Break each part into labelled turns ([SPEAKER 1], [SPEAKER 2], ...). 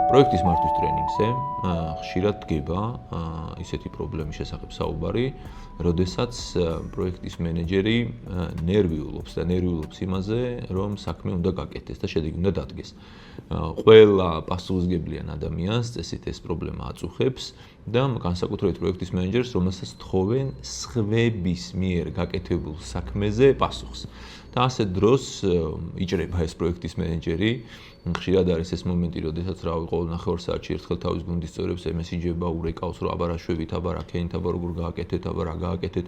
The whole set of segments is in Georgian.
[SPEAKER 1] პროექტის მართვის ტრენინგზე ხშირად დგება ისეთი პრობლემის შესახებ საუბარი, როდესაც პროექტის მენეჯერი ნერვიულობს იმაზე, რომ საქმე უნდა გაკეთდეს და შედეგი უნდა დადგეს. ყველა პასუხისმგებლიან ადამიანს წესით ეს პრობლემა აწუხებს და განსაკუთრებით პროექტის მენეჯერს, რომელსაც თხოვენ სხვების მიერ გაკეთებულ საქმეზე პასუხს. და ასე დროს იჭრება ეს პროექტის მენეჯერი. ხშირად არის ეს მომენტი, როდესაც ყოველ ნახევარ საათში ერთხელ თავის გუნდის წევრებს ემესიჯება, ურეკავს, რომ აბა რა შვებით, აბა რა ქენით, აბა როგორ გააკეთეთ, აბა რა გააკეთეთ,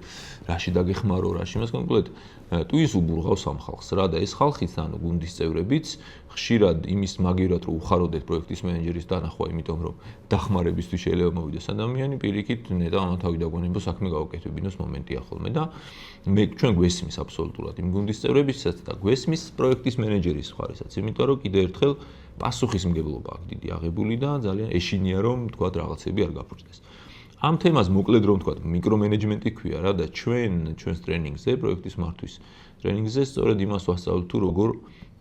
[SPEAKER 1] რაში დაგეხმარო, რაში მას კონკრეტულად ტუის უბურღავს ამ ხალხს რა და ეს ხალხიც ანუ გუნდის წევრებიც ხშირად იმის მაგივრად რომ უხაროდეთ პროექტის მენეჯერის დანახვა, იმიტომ რომ დახმარებისთვის შეიძლება მოვიდეს ადამიანი, პირიქით ნეტა ამათავი დაგვანებო საქმე გავაკეთებინოს მომენტია ხოლმე და ჩვენ გვესმის აბსოლუტურად იმ გუნდის წევრებისაც და გვესმის პროექტის მენეჯერის მხარესაც, იმიტომ რომ კიდევ ერთხელ პასუხისმგებლობა აქვს დიდი აღებული და ძალიან ეშინია რომ თქვა რაღაცები არ გაფუჭდეს. ამ თემას მოკლედ რომ თქვა მიკრომენეჯმენტი ქვია რა და ჩვენს ტრენინგზე, პროექტის მართვის ტრენინგზე სწორედ იმას ვასწავლთ თუ როგორ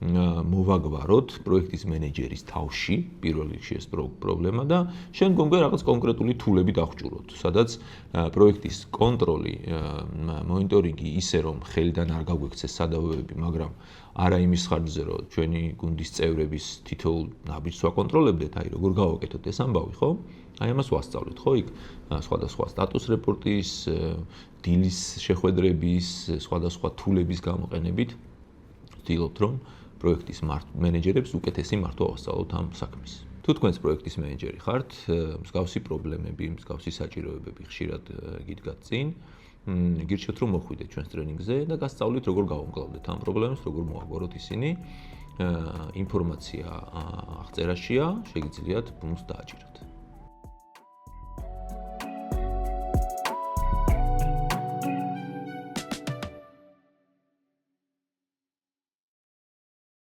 [SPEAKER 1] მოვაგვაროთ პროექტის მენეჯერის თავში პირველ რიგში ეს პრობლემა და შემდგომ რაღაც კონკრეტული თულები დავჭუროთ, სადაც პროექტის კონტროლი, მონიტორინგი ისე რომ ხელიდან არ გაგვექცეს სადავოები, მაგრამ არა იმის ხარჯზე, რომ ჩვენი გუნდის წევრების თითოეულ ნაბიჯს ვაკონტროლებდეთ, აი როგორ გავაკეთოთ ეს ამბავი, ხო? აი ამას ვასწავლეთ, ხო? იქ სხვადასხვა სტატუს რეპორტის, დილის შეხვედრების, სხვადასხვა თულების გამოყენებით ვცდილობთ, რომ პროექტის მენეჯერებს უკეთესი მართვა ავასწავლოთ ამ საქმეს. თუ თქვენს პროექტის მენეჯერი ხართ, მსგავსი პრობლემები, მსგავსი საჭიროებები ხშირად გიდგათ წინ, გირჩევთ რომ მოხვიდეთ ჩვენს ტრენინგზე და გასწავლით როგორ გავამკლავდეთ ამ პრობლემებს, როგორ მოაგვაროთ ისინი. ინფორმაცია აღწერაშია, შეგიძლიათ ბუმს დააჭიროთ.